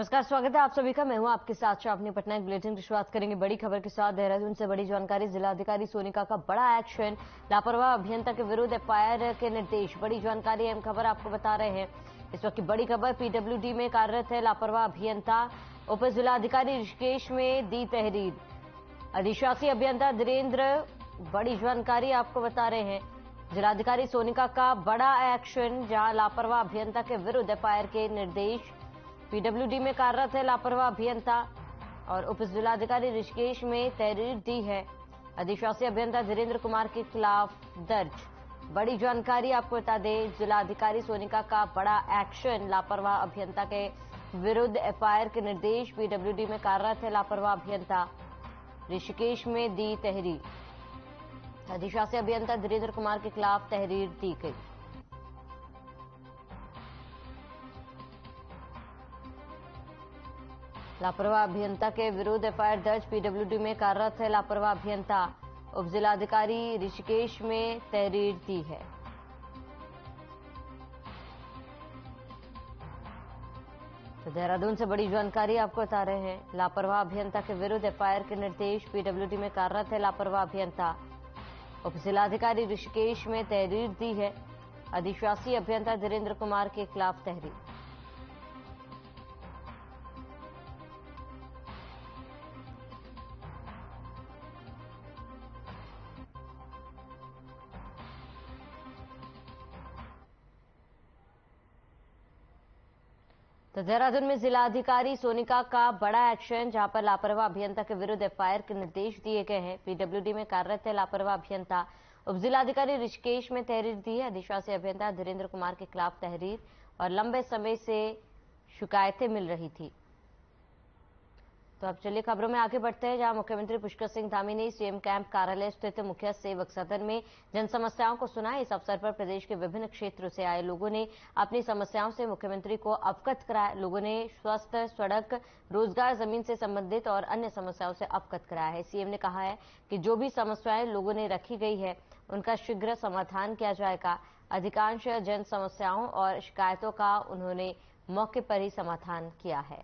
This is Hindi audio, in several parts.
नमस्कार, स्वागत है आप सभी का। मैं हूं आपके साथ शावनी पटनायक। बुलेटिन की शुरुआत करेंगे बड़ी खबर के साथ। देहरादून से बड़ी जानकारी। जिलाधिकारी सोनिका का बड़ा एक्शन, लापरवाह अभियंता के विरुद्ध एफआईआर के निर्देश। बड़ी जानकारी, अहम खबर आपको बता रहे हैं। इस वक्त की बड़ी खबर, पीडब्ल्यूडी में कार्यरत है लापरवाह अभियंता। उप जिलाधिकारी ऋषिकेश में दी तहरीर। अधिशासी अभियंता धीरेन्द्र, बड़ी जानकारी आपको बता रहे हैं। जिलाधिकारी सोनिका का बड़ा एक्शन, जहां लापरवाह अभियंता के विरुद्ध एफआईआर के निर्देश। पीडब्ल्यूडी में कार्यरत है लापरवाह अभियंता और उप जिलाधिकारी ऋषिकेश में तहरीर दी है। अधिशासी अभियंता धीरेन्द्र कुमार के खिलाफ दर्ज। बड़ी जानकारी आपको बता दें, जिलाधिकारी सोनिका का बड़ा एक्शन, लापरवाह अभियंता के विरुद्ध एफआईआर के निर्देश। पीडब्ल्यूडी में कार्यरत है लापरवाह अभियंता, ऋषिकेश में दी तहरीर। अधिशासी अभियंता धीरेन्द्र कुमार के खिलाफ तहरीर दी गई। लापरवाह अभियंता के विरुद्ध एफआईआर दर्ज। पीडब्ल्यूडी में कार्यरत है लापरवाह अभियंता, उप जिलाधिकारी ऋषिकेश में तहरीर दी है। तो देहरादून से बड़ी जानकारी आपको बता रहे हैं। लापरवाह अभियंता के विरुद्ध एफआईआर के निर्देश। पीडब्ल्यूडी में कार्यरत है लापरवाह अभियंता, उप जिलाधिकारी ऋषिकेश में तहरीर दी है। अधिशासी अभियंता धीरेन्द्र कुमार के खिलाफ तहरीर। तो देहरादून में जिलाधिकारी सोनिका का बड़ा एक्शन, जहां पर लापरवाह अभियंता के विरुद्ध एफआईआर के निर्देश दिए गए हैं। पीडब्ल्यूडी में कार्यरत है लापरवाह अभियंता, उप जिलाधिकारी ऋषिकेश में तहरीर दी है। अधिशासी अभियंता धीरेन्द्र कुमार के खिलाफ तहरीर, और लंबे समय से शिकायतें मिल रही थी। तो अब चलिए खबरों में आगे बढ़ते हैं, जहां मुख्यमंत्री पुष्कर सिंह धामी ने सीएम कैंप कार्यालय स्थित मुख्य सेवक सदन में जन समस्याओं को सुना। इस अवसर पर प्रदेश के विभिन्न क्षेत्रों से आए लोगों ने अपनी समस्याओं से मुख्यमंत्री को अवगत कराया। लोगों ने स्वास्थ्य, सड़क, रोजगार, जमीन से संबंधित और अन्य समस्याओं से अवगत कराया है। सीएम ने कहा है कि जो भी समस्याएं लोगों ने रखी गई है, उनका शीघ्र समाधान किया जाएगा। अधिकांश जन समस्याओं और शिकायतों का उन्होंने मौके पर ही समाधान किया है।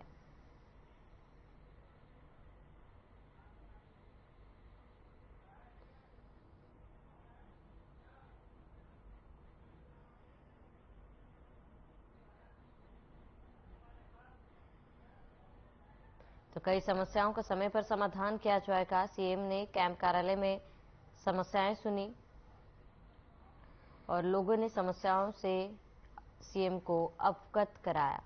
तो कई समस्याओं का समय पर समाधान किया जाएगा। सीएम ने कैंप कार्यालय में समस्याएं सुनी और लोगों ने समस्याओं से सीएम को अवगत कराया।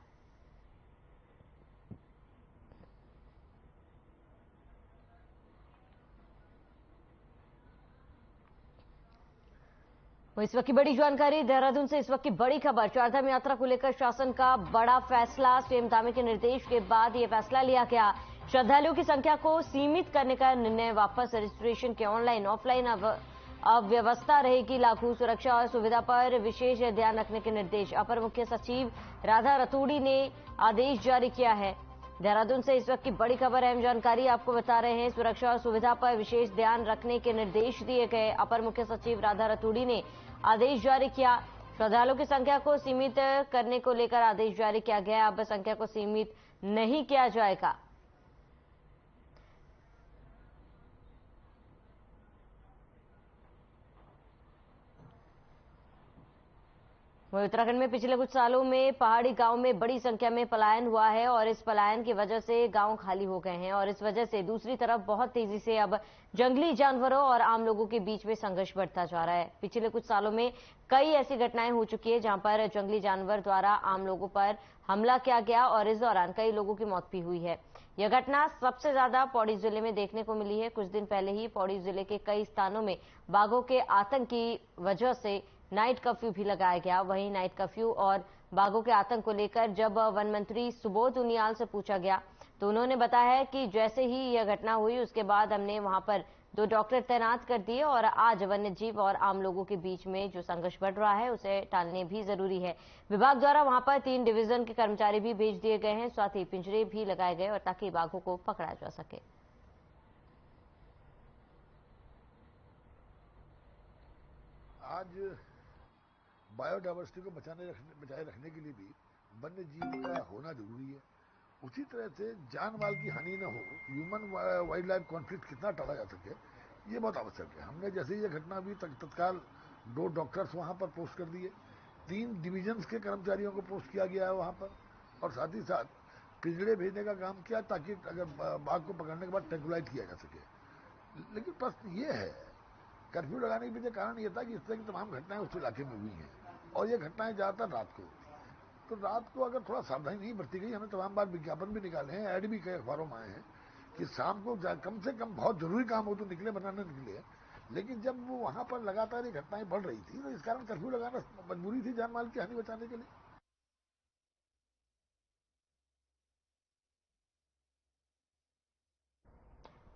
इस वक्त की बड़ी जानकारी देहरादून से। इस वक्त की बड़ी खबर, चारधाम यात्रा को लेकर शासन का बड़ा फैसला। सीएम धामी के निर्देश के बाद यह फैसला लिया गया। श्रद्धालुओं की संख्या को सीमित करने का निर्णय वापस। रजिस्ट्रेशन के ऑनलाइन ऑफलाइन अब व्यवस्था रहेगी लागू। सुरक्षा और सुविधा पर विशेष ध्यान रखने के निर्देश। अपर मुख्य सचिव राधा रतूड़ी ने आदेश जारी किया है। देहरादून से इस वक्त की बड़ी खबर, अहम जानकारी आपको बता रहे हैं। सुरक्षा और सुविधा पर विशेष ध्यान रखने के निर्देश दिए गए। अपर मुख्य सचिव राधा रतूड़ी ने आदेश जारी किया। श्रद्धालुओं की संख्या को सीमित करने को लेकर आदेश जारी किया गया। अब संख्या को सीमित नहीं किया जाएगा। वहीं उत्तराखंड में पिछले कुछ सालों में पहाड़ी गांव में बड़ी संख्या में पलायन हुआ है और इस पलायन की वजह से गांव खाली हो गए हैं। और इस वजह से दूसरी तरफ बहुत तेजी से अब जंगली जानवरों और आम लोगों के बीच में संघर्ष बढ़ता जा रहा है। पिछले कुछ सालों में कई ऐसी घटनाएं हो चुकी है जहां पर जंगली जानवर द्वारा आम लोगों पर हमला किया गया और इस दौरान कई लोगों की मौत भी हुई है। यह घटना सबसे ज्यादा पौड़ी जिले में देखने को मिली है। कुछ दिन पहले ही पौड़ी जिले के कई स्थानों में बाघों के आतंक की वजह से नाइट कर्फ्यू भी लगाया गया। वहीं नाइट कर्फ्यू और बाघों के आतंक को लेकर जब वन मंत्री सुबोध उनियाल से पूछा गया तो उन्होंने बताया कि जैसे ही यह घटना हुई उसके बाद हमने वहां पर 2 डॉक्टर तैनात कर दिए और आज वन्य जीव और आम लोगों के बीच में जो संघर्ष बढ़ रहा है उसे टालने भी जरूरी है। विभाग द्वारा वहां पर 3 डिवीजन के कर्मचारी भी भेज दिए गए हैं, साथ ही पिंजरे भी लगाए गए और ताकि बाघों को पकड़ा जा सके। आज बायोडाइवर्सिटी को बचाए रखने के लिए भी वन्य जीव का होना जरूरी है। उसी तरह से जान माल की हानि न हो, ह्यूमन वाइल्ड लाइफ कॉन्फ्लिक्ट कितना टाला जा सके, ये बहुत आवश्यक है। हमने जैसे ये घटना हुई तत्काल 2 डॉक्टर्स वहां पर पोस्ट कर दिए, 3 डिविजन्स के कर्मचारियों को पोस्ट किया गया है वहां पर, और साथ ही साथ पिंजड़े भेजने का काम किया ताकि अगर बाघ को पकड़ने के बाद ट्रैंकुलाइज किया जा सके। लेकिन प्रश्न ये है, कर्फ्यू लगाने के पीछे कारण ये था कि इस तरह की तमाम घटनाएं उस इलाके में हुई हैं, और ये घटनाएं ज्यादातर रात को होती हैं। तो रात को अगर थोड़ा सावधानी नहीं बरती गई, हमने तमाम बार विज्ञापन भी निकाले हैं, ऐड भी कई अखबारों में आए हैं कि शाम को कम से कम बहुत जरूरी काम हो तो निकले, वरना न निकले। लेकिन जब वो वहां पर लगातार ये घटनाएं बढ़ रही थी, तो इस कारण कर्फ्यू लगाना मजबूरी थी जान माल की हानि बचाने के लिए।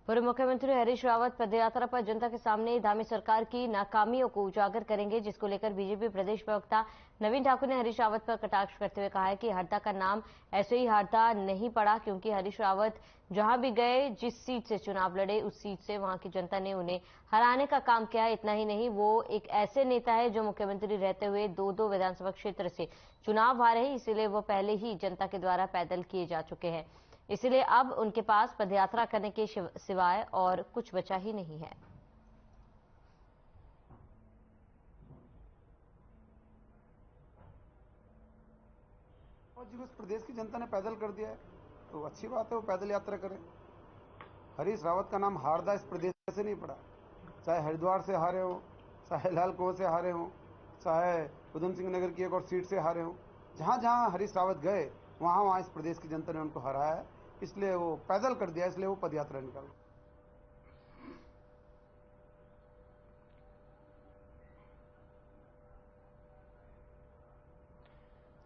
पूर्व मुख्यमंत्री हरीश रावत पदयात्रा पर जनता के सामने धामी सरकार की नाकामियों को उजागर करेंगे, जिसको लेकर बीजेपी प्रदेश प्रवक्ता नवीन ठाकुर ने हरीश रावत पर कटाक्ष करते हुए कहा है कि हरदा का नाम ऐसे ही हरदा नहीं पड़ा, क्योंकि हरीश रावत जहां भी गए, जिस सीट से चुनाव लड़े, उस सीट से वहां की जनता ने उन्हें हराने का काम किया। इतना ही नहीं, वो एक ऐसे नेता है जो मुख्यमंत्री रहते हुए 2-2 विधानसभा क्षेत्र से चुनाव हारे हैं, इसीलिए वो पहले ही जनता के द्वारा पैदल किए जा चुके हैं। इसलिए अब उनके पास पदयात्रा करने के सिवाय और कुछ बचा ही नहीं है। और जी उस प्रदेश की जनता ने पैदल कर दिया है, तो अच्छी बात है, वो पैदल यात्रा करें। हरीश रावत का नाम हारदा इस प्रदेश से नहीं पड़ा, चाहे हरिद्वार से हारे हो, चाहे लाल कुआं से हारे हो, चाहे उधम सिंह नगर की एक और सीट से हारे हो, जहां जहां हरीश रावत गए वहां वहां इस प्रदेश की जनता ने उनको हराया है, इसलिए वो पैदल कर दिया, इसलिए वो पदयात्रा निकाला।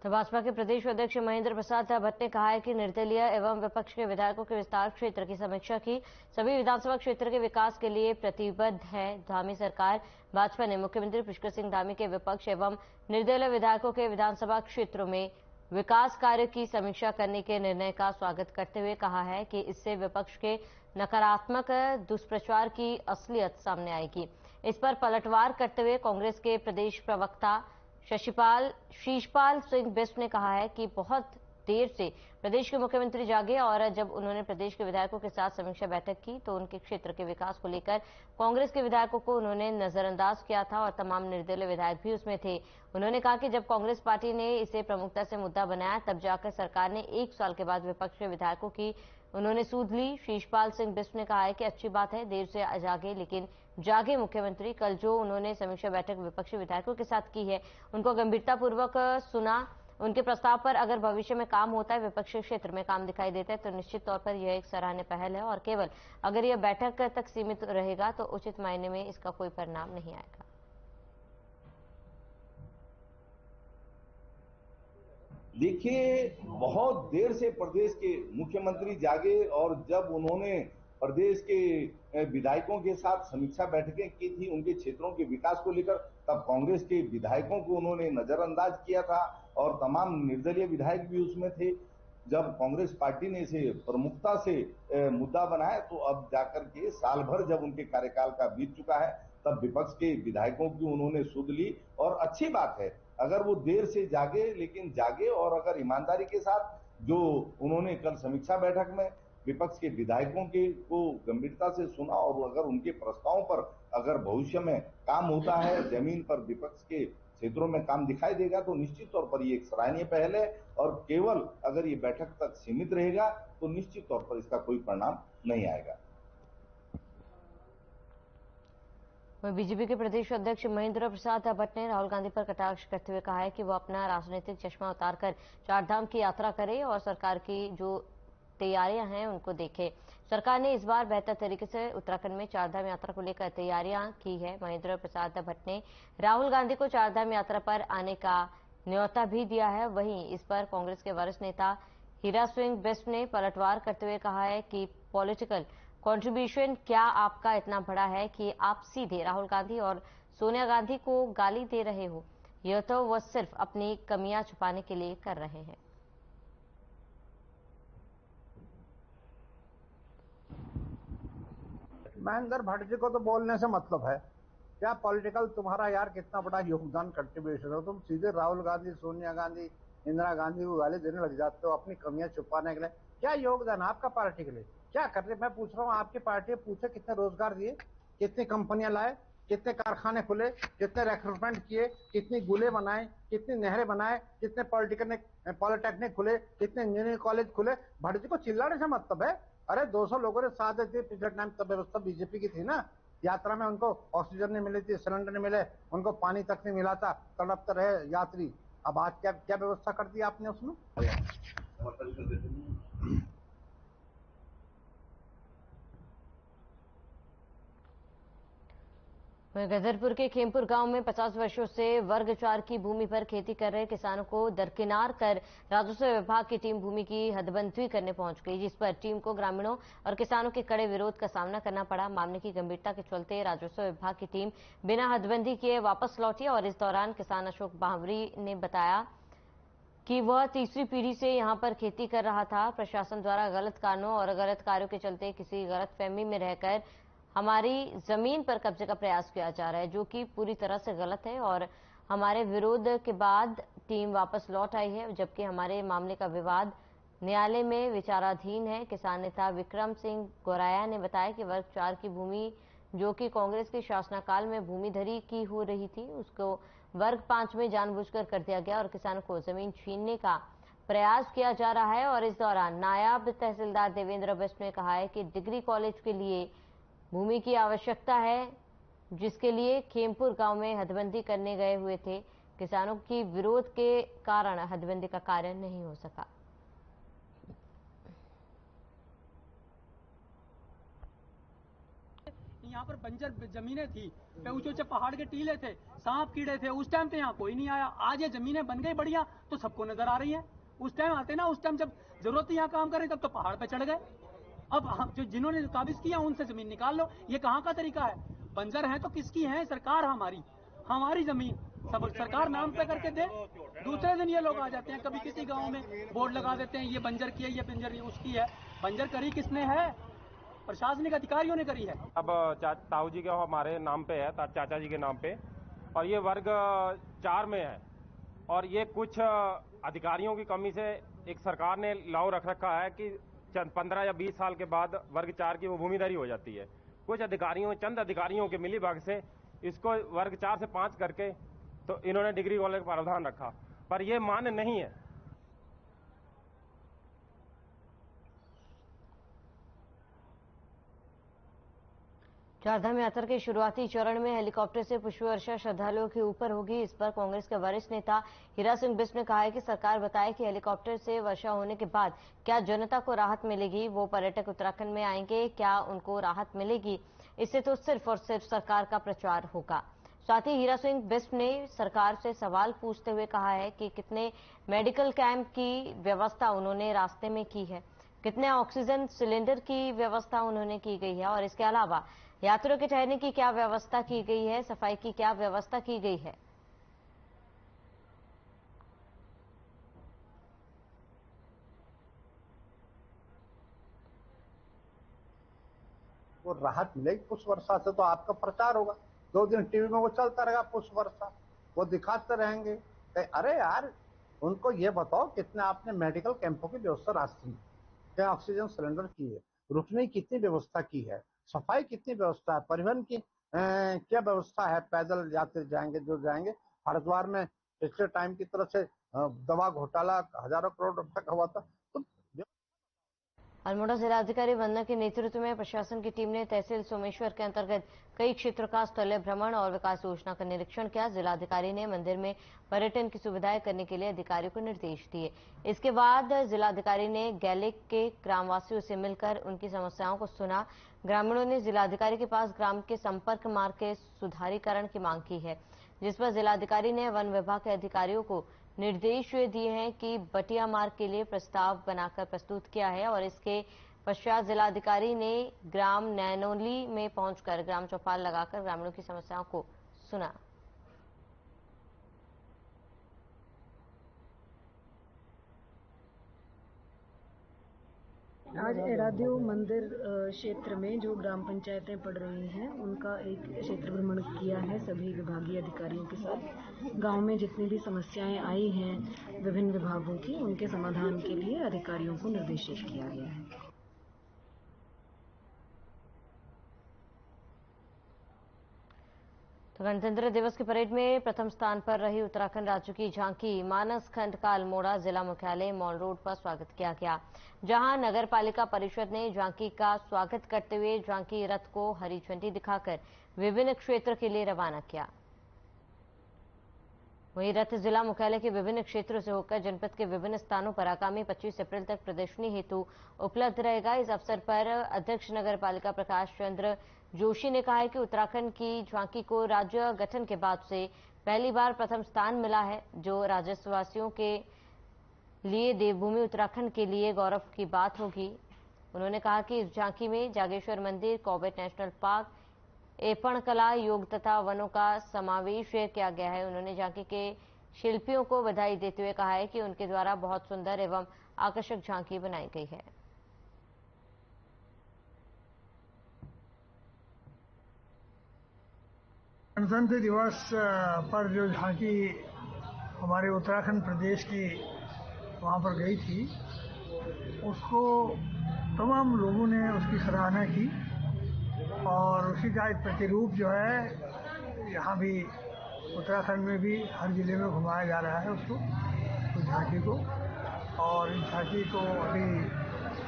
तो भाजपा के प्रदेश अध्यक्ष महेंद्र प्रसाद भट्ट ने कहा है कि निर्दलीय एवं विपक्ष के विधायकों के विस्तार क्षेत्र की समीक्षा की, सभी विधानसभा क्षेत्र के विकास के लिए प्रतिबद्ध है धामी सरकार। भाजपा ने मुख्यमंत्री पुष्कर सिंह धामी के विपक्ष एवं निर्दलीय विधायकों के विधानसभा क्षेत्रों में विकास कार्य की समीक्षा करने के निर्णय का स्वागत करते हुए कहा है कि इससे विपक्ष के नकारात्मक दुष्प्रचार की असलियत सामने आएगी। इस पर पलटवार करते हुए कांग्रेस के प्रदेश प्रवक्ता शीशपाल सिंह बिष्ट ने कहा है कि बहुत देर से प्रदेश के मुख्यमंत्री जागे, और जब उन्होंने प्रदेश के विधायकों के साथ समीक्षा बैठक की तो उनके क्षेत्र के विकास को लेकर कांग्रेस के विधायकों को उन्होंने नजरअंदाज किया था, और तमाम निर्दलीय विधायक भी उसमें थे। उन्होंने कहा कि जब कांग्रेस पार्टी ने इसे प्रमुखता से मुद्दा बनाया, तब जाकर सरकार ने 1 साल के बाद विपक्ष के विधायकों की उन्होंने सूद ली। शीशपाल सिंह बिष्ट ने कहा है कि अच्छी बात है, देर से जागे लेकिन जागे मुख्यमंत्री। कल जो उन्होंने समीक्षा बैठक विपक्षी विधायकों के साथ की है, उनको गंभीरतापूर्वक सुना। उनके प्रस्ताव पर अगर भविष्य में काम होता है, विपक्षी क्षेत्र में काम दिखाई देता है, तो निश्चित तौर पर यह एक सराहनीय पहल है, और केवल अगर यह बैठक तक सीमित रहेगा तो उचित मायने में इसका कोई परिणाम नहीं आएगा। देखिए, बहुत देर से प्रदेश के मुख्यमंत्री जागे, और जब उन्होंने प्रदेश के विधायकों के साथ समीक्षा बैठकें की थी उनके क्षेत्रों के विकास को लेकर, तब कांग्रेस के विधायकों को उन्होंने नजरअंदाज किया था, और तमाम निर्दलीय विधायक भी उसमें थे। जब कांग्रेस पार्टी ने इसे प्रमुखता से मुद्दा बनाया, तो अब जाकर के साल भर जब उनके कार्यकाल का बीत चुका है, तब विपक्ष के विधायकों की उन्होंने सुध ली, और अच्छी बात है अगर वो देर से जागे, लेकिन जागे, और अगर ईमानदारी के साथ जो उन्होंने कल समीक्षा बैठक में विपक्ष के विधायकों के को गंभीरता से सुना, और अगर उनके प्रस्तावों पर अगर भविष्य में काम होता है, जमीन पर विपक्ष के क्षेत्रों में काम दिखाई देगा, तो निश्चित तौर पर ये एक सराहनीय पहल है, और केवल अगर ये बैठक तक सीमित रहेगा तो निश्चित तौर पर इसका कोई परिणाम नहीं आएगा। बीजेपी के प्रदेश अध्यक्ष महेंद्र प्रसाद भट्ट ने राहुल गांधी पर कटाक्ष करते हुए कहा है कि वो अपना राजनीतिक चश्मा उतारकर चारधाम की यात्रा करे और सरकार की जो तैयारियां हैं उनको देखे। सरकार ने इस बार बेहतर तरीके से उत्तराखंड में चारधाम यात्रा को लेकर तैयारियां की है। महेंद्र प्रसाद भट्ट ने राहुल गांधी को चारधाम यात्रा पर आने का न्योता भी दिया है। वहीं इस पर कांग्रेस के वरिष्ठ नेता हीरा सिंह बिष्ट ने पलटवार करते हुए कहा है कि पॉलिटिकल कंट्रीब्यूशन क्या आपका इतना बड़ा है कि आप सीधे राहुल गांधी और सोनिया गांधी को गाली दे रहे हो? यह तो वह सिर्फ अपनी कमियां छुपाने के लिए कर रहे हैं। महेंद्र भट्ट जी को तो बोलने से मतलब है क्या? पॉलिटिकल तुम्हारा यार कितना बड़ा योगदान कंट्रीब्यूशन हो, तुम सीधे राहुल गांधी, सोनिया गांधी, इंदिरा गांधी को गाली देने लग जाते हो अपनी कमियां छुपाने के लिए। क्या योगदान आपका पार्टी के लिए? क्या कर रहे? मैं पूछ रहा हूँ, आपकी पार्टी पूछे कितने रोजगार दिए, कितनी कंपनियां लाए, कितने कारखाने खुले, कितने रिक्रूटमेंट किए, कितनी गुले बनाए, कितनी नहरें बनाए, कितने पॉलिटेक्निक खुले, कितने इंजीनियरिंग कॉलेज खुले? भटजी को चिल्लाने से मतलब है? अरे 200 लोगों ने साथ देते पिछले टाइम, तब व्यवस्था बीजेपी की थी ना। यात्रा में उनको ऑक्सीजन नहीं मिली थी, सिलेंडर नहीं मिले, उनको पानी तक नहीं मिला था, तड़पते रहे यात्री। अब आज क्या क्या व्यवस्था कर दी आपने उसमें? गदरपुर के खेमपुर गांव में 50 वर्षों से वर्ग 4 की भूमि पर खेती कर रहे किसानों को दरकिनार कर राजस्व विभाग की टीम भूमि की हदबंदी करने पहुंच गई, जिस पर टीम को ग्रामीणों और किसानों के कड़े विरोध का सामना करना पड़ा। मामले की गंभीरता के चलते राजस्व विभाग की टीम बिना हदबंदी किए वापस लौटी और इस दौरान किसान अशोक बावरी ने बताया कि वह तीसरी पीढ़ी से यहां पर खेती कर रहा था। प्रशासन द्वारा गलत कारणों और गलत कार्यों के चलते किसी गलतफहमी में रहकर हमारी जमीन पर कब्जे का प्रयास किया जा रहा है, जो कि पूरी तरह से गलत है और हमारे विरोध के बाद टीम वापस लौट आई है, जबकि हमारे मामले का विवाद न्यायालय में विचाराधीन है। किसान नेता विक्रम सिंह गोराया ने बताया कि वर्ग 4 की भूमि जो कि कांग्रेस के शासनकाल में भूमिधरी की हो रही थी, उसको वर्ग 5 में जानबूझकर कर दिया गया और किसानों को जमीन छीनने का प्रयास किया जा रहा है। और इस दौरान नायब तहसीलदार देवेंद्र बिष्ट ने कहा है कि डिग्री कॉलेज के लिए भूमि की आवश्यकता है, जिसके लिए खेमपुर गांव में हदबंदी करने गए हुए थे। किसानों की विरोध के कारण हदबंदी का कार्य नहीं हो सका। यहाँ पर बंजर जमीनें थी, ऊंचे ऊंचे पहाड़ के टीले थे, सांप कीड़े थे। उस टाइम पे यहाँ कोई नहीं आया। आज ये जमीनें बन गई बढ़िया तो सबको नजर आ रही है। उस टाइम आते ना, उस टाइम जब जरूरत थी यहाँ काम करें, तब तो पहाड़ पे चढ़ गए। अब जो जिन्होंने काबिज किया उनसे जमीन निकाल लो। ये कहाँ का तरीका है? बंजर है तो किसकी है? सरकार हमारी जमीन सब सरकार नाम पे करके दे। दूसरे दिन ये लोग आ जाते हैं, कभी किसी गांव में बोर्ड लगा देते हैं, ये बंजर की है, ये बंजर उसकी है। बंजर करी किसने है? प्रशासनिक अधिकारियों ने करी है। अब ताऊ जी के हमारे नाम पे है, चाचा जी के नाम पे, और ये वर्ग 4 में है। और ये कुछ अधिकारियों की कमी से एक सरकार ने लॉ रख रखा है कि 15 या 20 साल के बाद वर्ग 4 की वो भूमिधरी हो जाती है। कुछ अधिकारियों, चंद अधिकारियों के मिली भगत से इसको वर्ग 4 से 5 करके तो इन्होंने डिग्री कॉलेज का प्रावधान रखा, पर यह मान्य नहीं है। चारधाम यात्रा के शुरुआती चरण में हेलीकॉप्टर से पुष्प वर्षा श्रद्धालुओं के ऊपर होगी। इस पर कांग्रेस के वरिष्ठ नेता हीरा सिंह बिष्ट ने कहा है कि सरकार बताए कि हेलीकॉप्टर से वर्षा होने के बाद क्या जनता को राहत मिलेगी। वो पर्यटक उत्तराखंड में आएंगे, क्या उनको राहत मिलेगी? इससे तो सिर्फ और सिर्फ सरकार का प्रचार होगा। साथ ही हीरा सिंह बिष्ट ने सरकार से सवाल पूछते हुए कहा है कि कितने मेडिकल कैंप की व्यवस्था उन्होंने रास्ते में की है, कितने ऑक्सीजन सिलेंडर की व्यवस्था उन्होंने की गई है और इसके अलावा यात्रियों के ठहरने की क्या व्यवस्था की गई है, सफाई की क्या व्यवस्था की गई है। वो राहत मिलेगी पुष्प वर्षा से तो आपका प्रचार होगा। 2 दिन टीवी में वो चलता रहेगा पुष्प वर्षा, वो दिखाते रहेंगे। अरे यार, उनको ये बताओ कितने आपने मेडिकल कैंपों की व्यवस्था रास्ते में, क्या ऑक्सीजन सिलेंडर की है, रुकने की कितनी व्यवस्था की है, सफाई कितनी व्यवस्था है, परिवहन की क्या व्यवस्था है? पैदल यात्री जाएंगे जो जाएंगे। हरिद्वार में पिछले टाइम की तरफ से दवा घोटाला हजारों करोड़ रुपए का हुआ था। तो अल्मोड़ा जिलाधिकारी वंदना के नेतृत्व में प्रशासन की टीम ने तहसील सोमेश्वर के अंतर्गत कई क्षेत्रों का स्थलीय भ्रमण और विकास योजना का निरीक्षण किया। जिलाधिकारी ने मंदिर में पर्यटन की सुविधाएं करने के लिए अधिकारियों को निर्देश दिए। इसके बाद जिलाधिकारी ने गैलिक के ग्रामवासियों से मिलकर उनकी समस्याओं को सुना। ग्रामीणों ने जिलाधिकारी के पास ग्राम के संपर्क मार्ग के सुधारीकरण की मांग की है, जिस पर जिलाधिकारी ने वन विभाग के अधिकारियों को निर्देश दिए हैं कि बटिया मार्ग के लिए प्रस्ताव बनाकर प्रस्तुत किया है और इसके पश्चात जिलाधिकारी ने ग्राम नैनोली में पहुंचकर ग्राम चौपाल लगाकर ग्रामीणों की समस्याओं को सुना। आज एरादेव मंदिर क्षेत्र में जो ग्राम पंचायतें पड़ रही हैं उनका एक क्षेत्र भ्रमण किया है सभी विभागीय अधिकारियों के साथ। गांव में जितनी भी समस्याएं आई हैं विभिन्न विभागों की, उनके समाधान के लिए अधिकारियों को निर्देशित किया गया है। तो गणतंत्र दिवस की परेड में प्रथम स्थान पर रही उत्तराखंड राज्य की झांकी मानस खंड का अल्मोड़ा जिला मुख्यालय मॉल रोड पर स्वागत किया गया, जहां नगर पालिका परिषद ने झांकी का स्वागत करते हुए झांकी रथ को हरी झंडी दिखाकर विभिन्न क्षेत्र के लिए रवाना किया। वहीं रथ जिला मुख्यालय के विभिन्न क्षेत्रों से होकर जनपद के विभिन्न स्थानों पर आगामी 25 अप्रैल तक प्रदर्शनी हेतु उपलब्ध रहेगा। इस अवसर पर अध्यक्ष नगर पालिका प्रकाश चंद्र जोशी ने कहा है कि उत्तराखंड की झांकी को राज्य गठन के बाद से पहली बार प्रथम स्थान मिला है, जो राजस्थवासियों के लिए देवभूमि उत्तराखंड के लिए गौरव की बात होगी। उन्होंने कहा कि इस झांकी में जागेश्वर मंदिर, कॉर्बेट नेशनल पार्क, एपण कला, योग तथा वनों का समावेश किया गया है। उन्होंने झांकी के शिल्पियों को बधाई देते हुए कहा है कि उनके द्वारा बहुत सुंदर एवं आकर्षक झांकी बनाई गई है। गणतंत्र दिवस पर जो झांकी हमारे उत्तराखंड प्रदेश की वहाँ पर गई थी, उसको तमाम लोगों ने उसकी सराहना की और उसी का एक प्रतिरूप जो है यहाँ भी उत्तराखंड में भी हर जिले में घुमाया जा रहा है उसको, उस झांकी को। और इस झांकी को अभी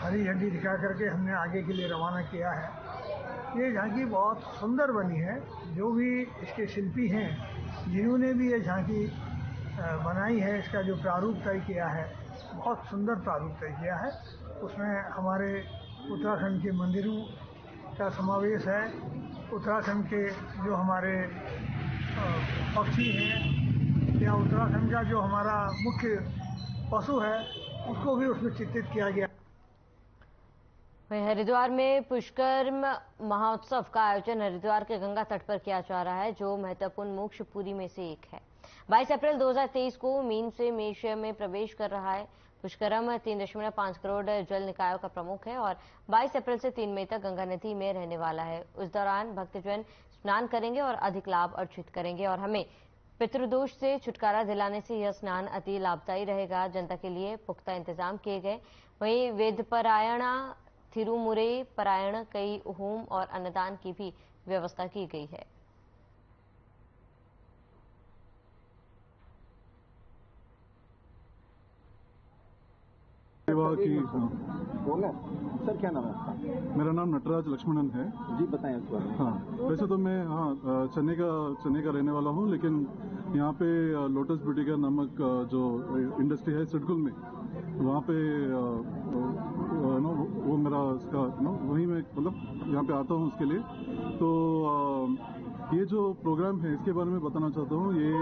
हरी झंडी दिखा करके हमने आगे के लिए रवाना किया है। ये झांकी बहुत सुंदर बनी है। जो भी इसके शिल्पी हैं, जिन्होंने भी ये झांकी बनाई है, इसका जो प्रारूप तय किया है, बहुत सुंदर प्रारूप तय किया है। उसमें हमारे उत्तराखंड के मंदिरों का समावेश है, उत्तराखंड के जो हमारे पक्षी हैं या उत्तराखंड का जो हमारा मुख्य पशु है, उसको भी उसमें चित्रित किया गया। वहीं हरिद्वार में पुष्कर्म महोत्सव का आयोजन हरिद्वार के गंगा तट पर किया जा रहा है, जो महत्वपूर्ण मोक्ष पुरी में से एक है। 22 अप्रैल 2023 को मीन से मेष में प्रवेश कर रहा है। पुष्करम 3.5 करोड़ जल निकायों का प्रमुख है और 22 अप्रैल से 3 मई तक गंगा नदी में रहने वाला है। उस दौरान भक्तजन स्नान करेंगे और अधिक लाभ अर्जित करेंगे और हमें पितृदोष से छुटकारा दिलाने से यह स्नान अति लाभदायी रहेगा। जनता के लिए पुख्ता इंतजाम किए गए। वहीं वेदपरायणा, थिरुमुरे परायण, कई होम और अन्नदान की भी व्यवस्था की गई है। सर क्या नाम है आपका? मेरा नाम नटराज लक्ष्मणन है जी, बताएं इस बारे में। हाँ, वैसे तो मैं चेन्नई का रहने वाला हूँ, लेकिन यहाँ पे लोटस ब्यूटी का नामक जो इंडस्ट्री है सिडकुल में, वहाँ पे वो मेरा इसका वहीं मैं मतलब यहाँ पे आता हूँ उसके लिए। तो ये जो प्रोग्राम है इसके बारे में बताना चाहता हूँ। ये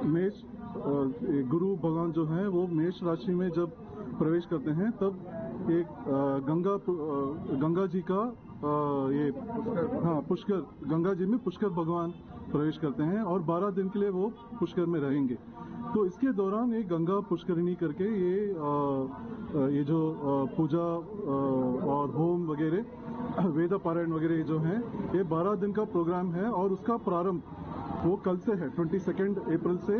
मेष गुरु भगवान जो हैं वो मेष राशि में जब प्रवेश करते हैं, तब एक गंगा जी का पुष्कर, गंगा जी में पुष्कर भगवान प्रवेश करते हैं और 12 दिन के लिए वो पुष्कर में रहेंगे। तो इसके दौरान एक गंगा पुष्करिणी करके ये जो पूजा और होम वगैरह, वेद पारायण वगैरह जो हैं, ये 12 दिन का प्रोग्राम है और उसका प्रारंभ वो कल से है, 22 अप्रैल से।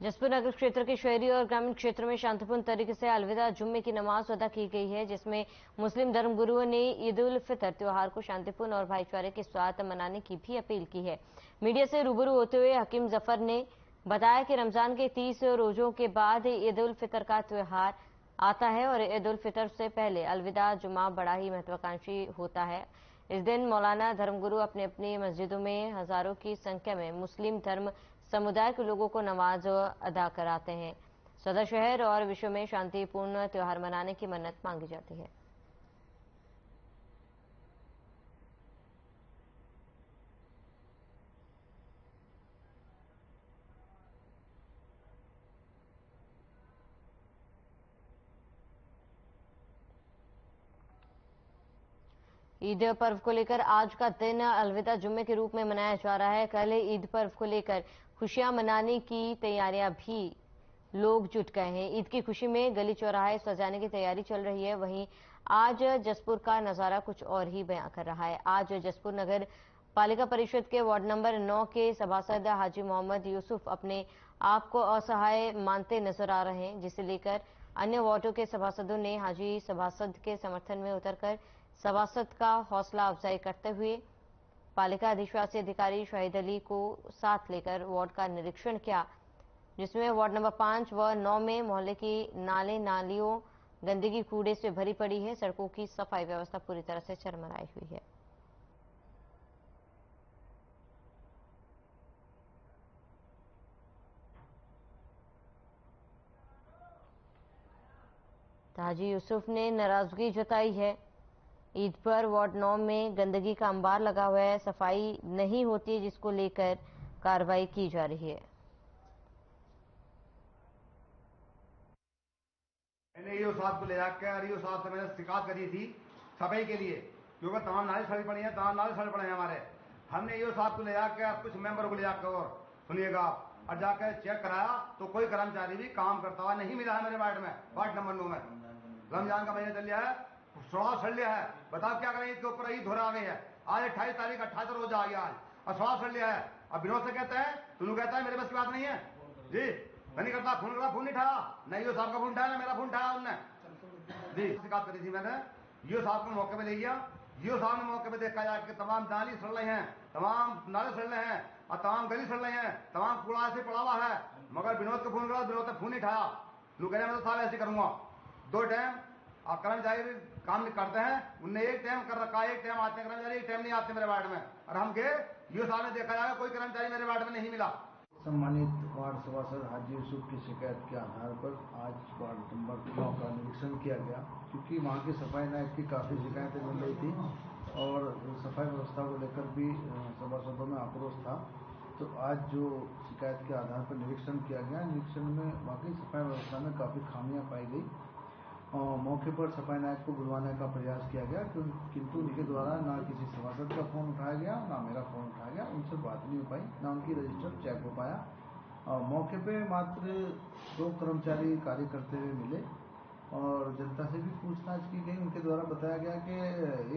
जसपुर नगर क्षेत्र के शहरी और ग्रामीण क्षेत्रों में शांतिपूर्ण तरीके से अलविदा जुम्मे की नमाज अदा की गई है, जिसमें मुस्लिम धर्मगुरुओं ने ईद उल फितर त्योहार को शांतिपूर्ण और भाईचारे के साथ मनाने की भी अपील की है। मीडिया से रूबरू होते हुए हकीम जफर ने बताया कि रमजान के 30 रोजों के बाद ईद उल फितर का त्योहार आता है और ईद उल फितर से पहले अलविदा जुमा बड़ा ही महत्वाकांक्षी होता है। इस दिन मौलाना धर्मगुरु अपनी अपनी मस्जिदों में हजारों की संख्या में मुस्लिम धर्म समुदाय के लोगों को नमाज अदा कराते हैं। सदर शहर और विश्व में शांतिपूर्ण त्योहार मनाने की मन्नत मांगी जाती है। ईद पर्व को लेकर आज का दिन अलविदा जुम्मे के रूप में मनाया जा रहा है। कल ईद पर्व को लेकर खुशियां मनाने की तैयारियां भी लोग जुट गए हैं। ईद की खुशी में गली चौराहे सजाने की तैयारी चल रही है। वहीं आज जसपुर का नजारा कुछ और ही बयां कर रहा है। आज जसपुर नगर पालिका परिषद के वार्ड नंबर 9 के सभासद हाजी मोहम्मद यूसुफ अपने आप को असहाय मानते नजर आ रहे हैं, जिसे लेकर अन्य वार्डों के सभासदों ने हाजी सभासद के समर्थन में उतरकर सभासद का हौसला अफजाई करते हुए पालिका अधिशासी अधिकारी शाहिद अली को साथ लेकर वार्ड का निरीक्षण किया, जिसमें वार्ड नंबर 5 व 9 में मोहल्ले की नाले नालियों गंदगी कूड़े से भरी पड़ी है। सड़कों की सफाई व्यवस्था पूरी तरह से चरमराई हुई है। हाजी यूसुफ ने नाराजगी जताई है। ईद पर वार्ड 9 में गंदगी का अंबार लगा हुआ है, सफाई नहीं होती है, जिसको लेकर कार्रवाई की जा रही है। मैंने ईओ साहब को ले जाकर ईओ साहब से मैंने शिकायत करी थी सफाई के लिए, क्योंकि तमाम नाले सड़ी पड़ी हैं, तमाम नाले सड़ पड़े हैं हमारे। हमने ईओ साहब को ले जाकर कुछ मेंबर को ले जाकर और सुनिएगा और जाकर चेक कराया तो कोई कर्मचारी भी काम करता हुआ नहीं मिला है मेरे वार्ड में, वार्ड नंबर 9 में। रमजान का महीना चल गया है, सोड़ा सड़ लिया है, बताओ क्या करें। इसके ऊपर ईद हो आ गई है, आज 28 तारीख 28 रोज आ गया आज, और सोड़ा सड़ लिया है। अब विनोद से कहते हैं, तुम कहता है मेरे बस की बात नहीं है जी, मैं नहीं करता। फोन करा, फोन नहीं उठाया, नहीं ईओ साहब का फोन उठाया ना मेरा फोन उठाया उनने जी। शिकायत करी थी मैंने, ईओ साहब को मौके पे ले गया। ईओ साहब ने मौके पे देखा जाके तमाम नाली सड़ रहे हैं, तमाम नाले सड़ रहे हैं और तमाम गली सड़ रहे हैं, तमाम कूड़ा ऐसे पड़ा हुआ है। मगर विनोद को फोन करा, विनोद ने फोन नहीं उठाया। लोग कह रहे मैं तो साहब ऐसे करूंगा। 2 टाइम आप कर्मचारी काम नहीं करते हैं, उनने 1 टाइम कर रखा है, 1 टाइम आते हैं कर्मचारी, 1 टाइम नहीं आते मेरे वार्ड में। और हम गए, ईओ साहब ने देखा जाएगा कोई कर्मचारी मेरे वार्ड में नहीं मिला। सम्मानित वार्ड सभासद हाजी यूसुफ की शिकायत के आधार पर आज वार्ड नंबर 9 का निरीक्षण किया गया, क्योंकि वहाँ की सफाई नायक की काफ़ी शिकायतें मिल रही थी और सफाई व्यवस्था को लेकर भी सभासदों में आक्रोश था। तो आज जो शिकायत के आधार पर निरीक्षण किया गया, निरीक्षण में वाकई सफाई व्यवस्था में काफ़ी खामियां पाई गई और मौके पर सफाई नायक को बुलवाने का प्रयास किया गया, किंतु उनके द्वारा ना किसी सभासद का फोन उठाया गया, ना मेरा फोन उठाया गया, उनसे बात नहीं हो पाई, ना उनकी रजिस्टर चेक हो पाया। और मौके पे मात्र 2 कर्मचारी कार्य करते हुए मिले और जनता से भी पूछताछ की गई। उनके द्वारा बताया गया कि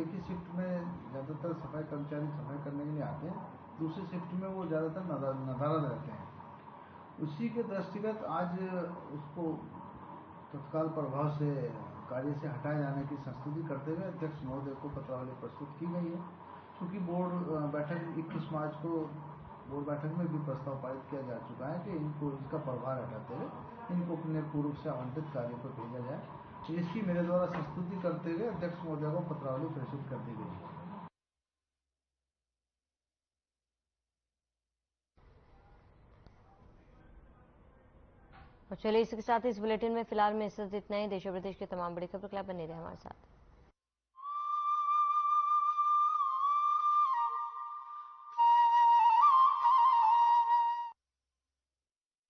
एक ही शिफ्ट में ज़्यादातर सफाई कर्मचारी सफाई करने के लिए आते हैं, दूसरी शिफ्ट में वो ज़्यादातर नदारद रहते हैं। उसी के दृष्टिगत आज उसको तत्काल प्रभाव से कार्य से हटाए जाने की संस्तुति करते हुए अध्यक्ष महोदय को पत्रावली प्रस्तुत की गई है। क्योंकि बोर्ड बैठक 21 मार्च को बोर्ड बैठक में भी प्रस्ताव पारित किया जा चुका है कि इनको इसका प्रभार हटाते हुए इनको अपने पूर्व से आवंटित कार्य पर भेजा जाए। इसकी मेरे द्वारा संस्तुति करते हुए अध्यक्ष महोदय को पत्रावली प्रेषित कर दी गई है। और चलिए, इसके साथ इस बुलेटिन में फिलहाल में इतना ही। देश और प्रदेश के तमाम बड़ी खबर के लिए बने रहे हमारे साथ।